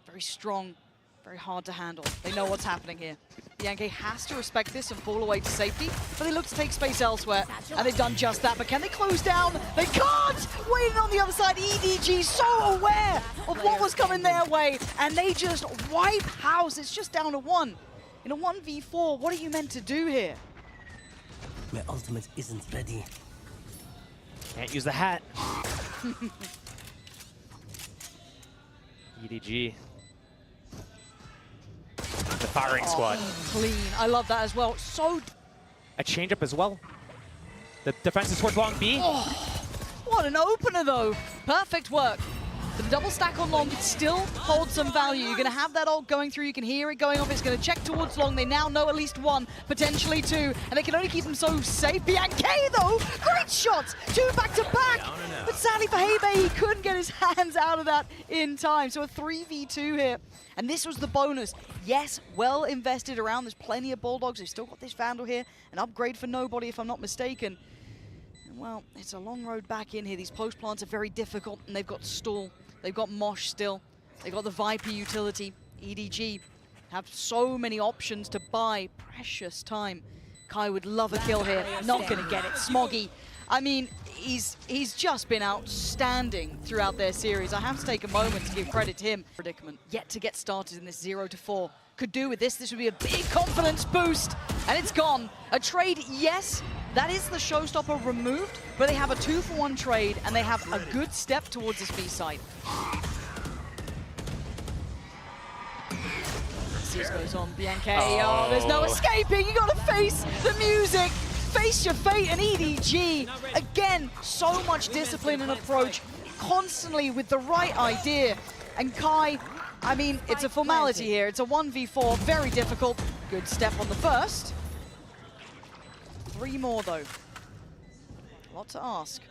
very strong, very hard to handle. They know what's happening here. Bianca has to respect this and fall away to safety, but they look to take space elsewhere, and they've done just that. But can they close down? They can't! Waiting on the other side, EDG so aware of what was coming their way, and they just wipe house. It's just down to 1. In a 1v4, what are you meant to do here? My ultimate isn't ready. Can't use the hat. EDG. The firing squad. Clean. I love that as well. So... A change-up as well. The defense is towards long B. Oh, what an opener, though. Perfect work. The double stack on long still holds some value. You're going to have that ult going through. You can hear it going off. It's going to check towards long. They now know at least 1, potentially 2. And they can only keep them so safe. Bianca, though, great shots. 2 back-to-back. But sadly for Hebe, he couldn't get his hands out of that in time. So a 3v2 here. And this was the bonus. Yes, well invested around. There's plenty of Bulldogs. They've still got this Vandal here. An upgrade for nobody, if I'm not mistaken. And well, it's a long road back in here. These post plants are very difficult, and they've got stall. They've got Mosh still. They've got the Viper utility. EDG have so many options to buy precious time. Kai would love a kill here. Not going to get it. Smoggy. I mean, he's just been outstanding throughout their series. I have to take a moment to give credit to him. Predicament yet to get started in this 0-4. Could do with this. This would be a big confidence boost. And it's gone. A trade, yes. That is the showstopper removed, but they have a 2-for-1 trade, and they have a good step towards this B side. This goes on, Bianca. Oh, there's no escaping. You gotta face the music. Face your fate, and EDG. Again, so much discipline and approach, constantly with the right idea. And Kai, I mean, it's a formality here. It's a 1v4, very difficult. Good step on the first. 3 more, though. A lot to ask.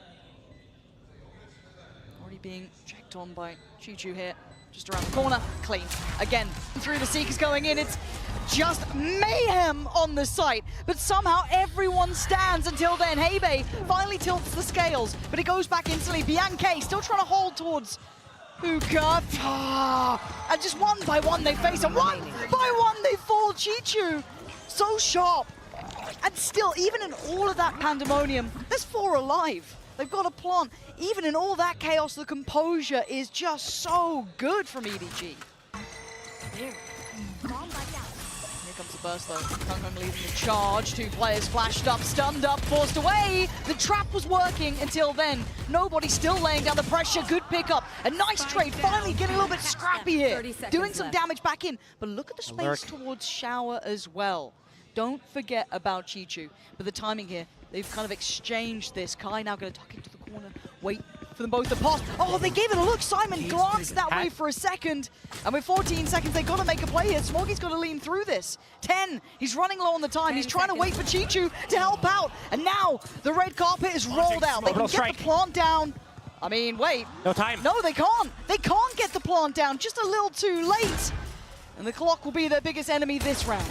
Already being checked on by Choo here. Just around the corner. Clean. Again, through the Seekers going in. It's just mayhem on the site. But somehow everyone stands until then. Hebe finally tilts the scales, but it goes back instantly. Bianca still trying to hold towards Hookah. And just 1 by 1 they face, and 1 by 1 they fall. Chichu, so sharp. And still, even in all of that pandemonium, there's 4 alive. They've got a plant. Even in all that chaos, the composure is just so good from EDG. Here comes the burst, though. Kung leading the charge. 2 players flashed up, stunned up, forced away. The trap was working until then. Nobody still laying down the pressure. Good pickup. A nice trade. Finally getting a little bit scrappy here. Doing some damage back in. But look at the space towards Shower as well. Don't forget about Chichu. But the timing here, they've kind of exchanged this. Kai now going to tuck into the corner, wait for them both to pass. Oh, they gave it a look. Simon glanced that way for a second. And with 14 seconds, they've got to make a play here. Smoggy's got to lean through this. 10, he's running low on the time. He's trying to wait for Chichu to help out. And now the red carpet is rolled out. They can get the plant down. I mean, wait. No time. No, they can't. They can't get the plant down. Just a little too late. And the clock will be their biggest enemy this round.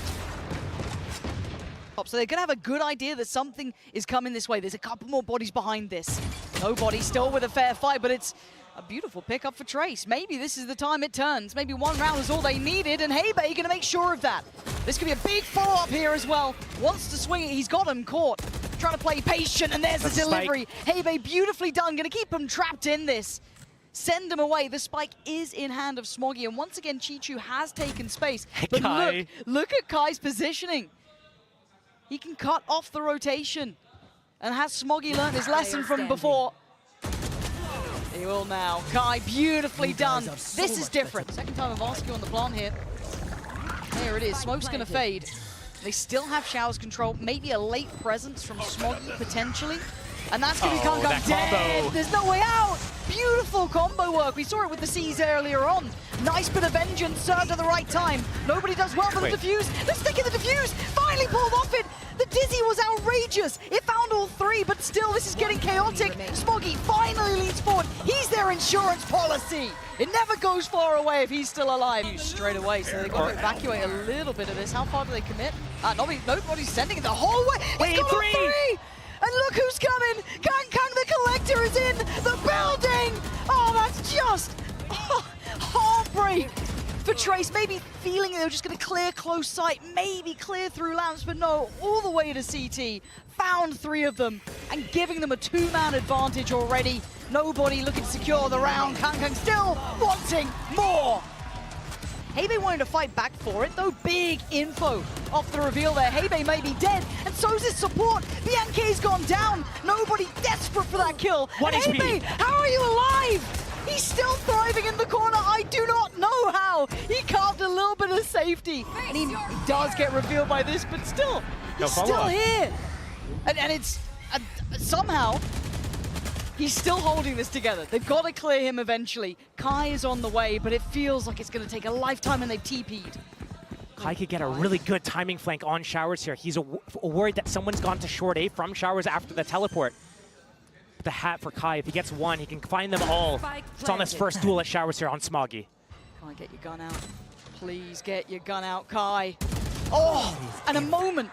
So they're going to have a good idea that something is coming this way. There's a couple more bodies behind this. Nobody still with a fair fight, but it's a beautiful pickup for Trace. Maybe this is the time it turns. Maybe 1 round is all they needed, and Hebe going to make sure of that. This could be a big follow-up here as well. Wants to swing it. He's got him caught. Trying to play patient, and there's the delivery. Hebe beautifully done. Going to keep him trapped in this. Send him away. The spike is in hand of Smoggy, and once again, Chichu has taken space. But look at Kai's positioning. He can cut off the rotation. And has Smoggy learned his lesson from before? He will now. Kai, beautifully done. This is different. Second time of asking on the plant here. There it is. Smoke's going to fade. They still have Shower's control. Maybe a late presence from Smoggy, potentially. And that's going to be Kung dead. Combo. There's no way out. Beautiful combo work. We saw it with the C's earlier on. Nice bit of vengeance served at the right time. Nobody does well for the defuse. The stick in the defuse. Finally pulled off it. The Dizzy was outrageous. It found all 3, but still this is getting chaotic. Smoggy finally leans forward. He's their insurance policy. It never goes far away if he's still alive. Straight away, so they've got to evacuate a little bit of this. How far do they commit? Nobody's sending it the whole way. He's got 3! And look who's coming! Kang the Collector is in the building! Oh, that's just heartbreak for Trace, maybe feeling they were just going to clear close sight, maybe clear through lamps, but no, all the way to CT, found 3 of them, and giving them a 2-man advantage already. Nobody looking to secure the round. Kangkang still wanting more. Hebe wanting to fight back for it, though. Big info off the reveal there. Hebe may be dead, and so's his support. Bianchi's gone down. Nobody desperate for that kill. What and Hebe, how are you alive? He's still thriving in the corner. I do not know how. He carved a little bit of safety, and he does get revealed by this, but still, he's still here. And it's somehow he's still holding this together. They've got to clear him eventually. Kai is on the way, but it feels like it's going to take a lifetime, and they've TP'd. Kai could get a really good timing flank on Showers here. He's worried that someone's gone to short A from Showers after the teleport. The hat for Kai, if he gets one, he can find them all. It's on this first duel at Showers here on Smoggy. Kai, get your gun out. Please get your gun out, Kai. Oh, and a moment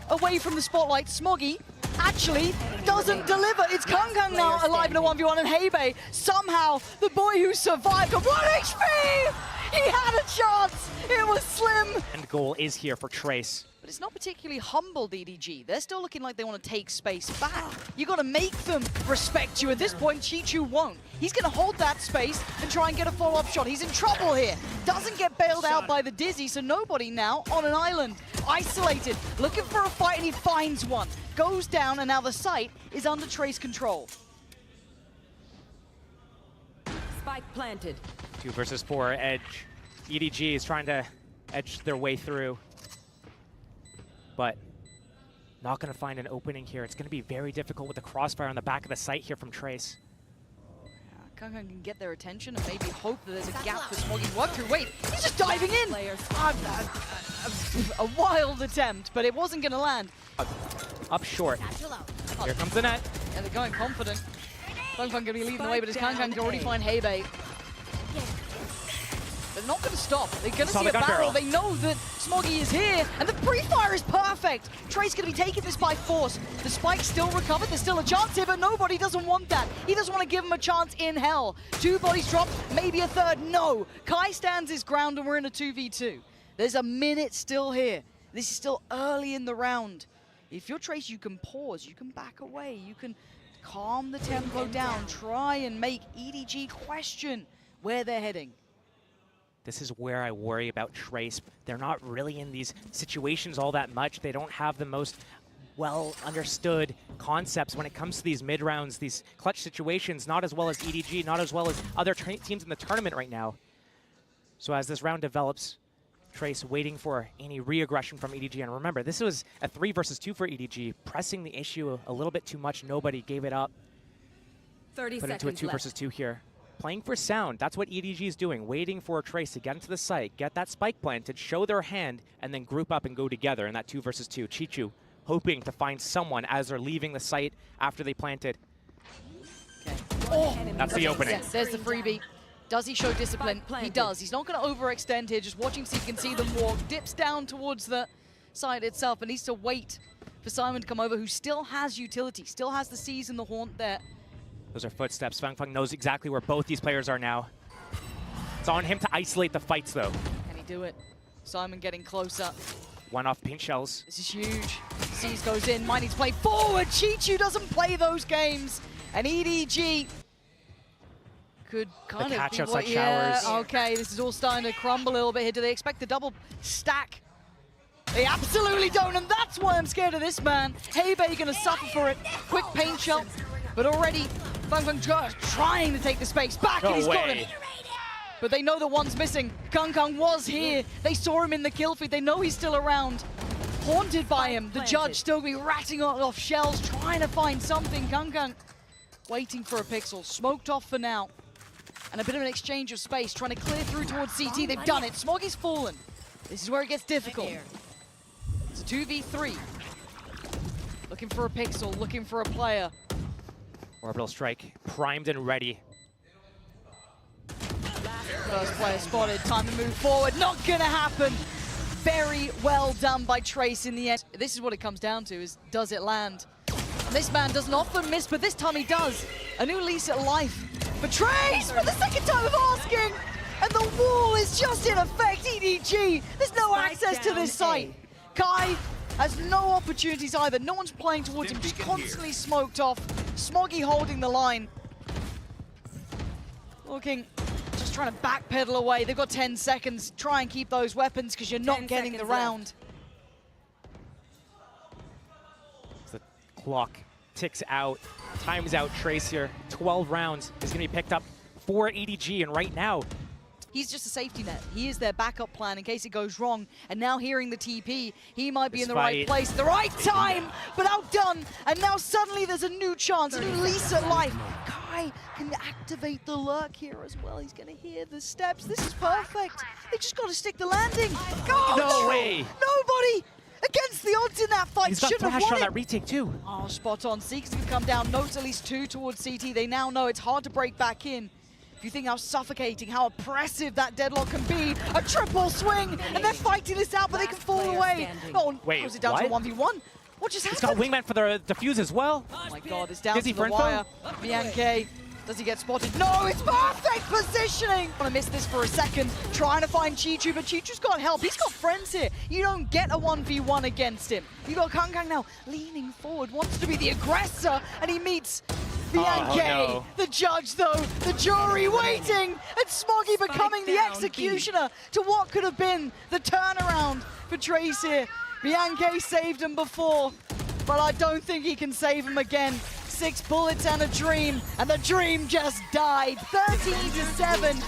away from the spotlight. Smoggy actually doesn't deliver. It's Kangkang now alive in a 1v1, and Hebe, somehow, the boy who survived on 1 HP! He had a chance! It was slim! And goal is here for Trace. But it's not particularly humble, DDG. They're still looking like they want to take space back. You got to make them respect you. At this point, Chichu won't. He's going to hold that space and try and get a follow-up shot. He's in trouble here. Doesn't get bailed out by the Dizzy, so nobody now on an island. Isolated, looking for a fight, and he finds one. Goes down, and now the site is under Trace control. Spike planted. 2 versus 4 edge. EDG is trying to edge their way through, but not going to find an opening here. It's going to be very difficult with the crossfire on the back of the site here from Trace. Kangkang can get their attention and maybe hope that there's a gap for Smoggy to work through. Wait, he's just diving in! A wild attempt, but it wasn't going to land. Up short. Here comes the net. Yeah, they're going confident. Kangkang going to be leading the way, but as Kangkang can already find Hebe. They're not going to stop. They're going to see a battle. They know that Smoggy is here, and the pre-fire is perfect. Trace going to be taking this by force. The spike's still recovered. There's still a chance here, but nobody doesn't want that. He doesn't want to give him a chance in hell. 2 bodies dropped, maybe a third. No. Kai stands his ground, and we're in a 2v2. There's a minute still here. This is still early in the round. If you're Trace, you can pause. You can back away. You can calm the tempo down. Try and make EDG question where they're heading. This is where I worry about Trace. They're not really in these situations all that much. They don't have the most well understood concepts when it comes to these mid rounds, these clutch situations, not as well as EDG, not as well as other teams in the tournament right now. So as this round develops, Trace waiting for any re-aggression from EDG. And remember, this was a 3 versus 2 for EDG, pressing the issue a little bit too much. Nobody gave it up. 30 Put into a 2 versus 2 here. Playing for sound, that's what EDG is doing, waiting for Trace to get into the site, get that spike planted, show their hand, and then group up and go together in that 2 versus 2. Chichu hoping to find someone as they're leaving the site after they planted. Okay. Oh, that's the opening. Yes, there's the freebie. Does he show discipline? He does. He's not going to overextend here, just watching so you can see them walk. Dips down towards the site itself and needs to wait for Simon to come over, who still has utility, still has the C's and the Haunt there. Those are footsteps. Fang Fang knows exactly where both these players are now. It's on him to isolate the fights, though. Can he do it? Simon getting closer. 1 off pink shells. This is huge. C's goes in. Might need to play forward. Chichu doesn't play those games. And EDG could kind of catch be outside what, yeah, Showers. okay, this is all starting to crumble a little bit here. Do they expect the double stack? They absolutely don't, and that's why I'm scared of this man. Hebe gonna suffer for it. Quick paint shell, but already Fang Fang trying to take the space back, and he's got him. But they know that one's missing. Kangkang was here. They saw him in the kill feed. They know he's still around. Haunted by him. The judge still be ratting off shells, trying to find something. Kangkang waiting for a pixel. Smoked off for now. And a bit of an exchange of space, trying to clear through towards CT. They've done it. Smoggy's fallen. This is where it gets difficult. It's a 2v3. Looking for a pixel, looking for a player. Orbital strike primed and ready. First player spotted, time to move forward. Not gonna happen. Very well done by Trace in the end. This is what it comes down to, is does it land? And this man doesn't often miss, but this time he does. A new lease at life for Trace for the second time of asking. And the wall is It's just in effect, EDG. There's no Spike access to down this site. Kai has no opportunities either. No one's playing towards him, just constantly smoked off. Smoggy holding the line. Looking, just trying to backpedal away. They've got 10 seconds. Try and keep those weapons because you're not getting the round. The clock ticks out, times out Trace here. 12 rounds is going to be picked up for EDG, and right now, He's just a safety net. He is their backup plan in case it goes wrong. And now hearing the TP, he might be in the right place at the right time, but outdone. And now suddenly there's a new chance, a new lease at life. Kai can activate the lurk here as well. He's going to hear the steps. This is perfect. They just got to stick the landing. Go! No way. Nobody against the odds in that fight. He's got Shouldn't have flash won on it. that retake too. Oh, spot on. Seekers can come down. Notes at least 2 towards CT. They now know it's hard to break back in. If you think how suffocating, how oppressive that deadlock can be, a triple swing, and they're fighting this out, but they can fall away. Oh, wait, was it down to a what? 1v1? What just He's happened? got wingman for the defuse as well. Oh my god, it's down Dizzy to the for info? wire. Bianche, does he get spotted? No, it's perfect positioning! I'm gonna miss this for a second, trying to find Chichu, but Chichu's got help. He's got friends here. You don't get a 1v1 against him. You got Kang now leaning forward, wants to be the aggressor, and he meets Bianche. Oh, no. The judge, though, the jury waiting, and Smoggy becoming the down, executioner to what could have been the turnaround for Trace here. Bianche saved him before, but I don't think he can save him again. 6 bullets and a dream, and the dream just died. 13-7.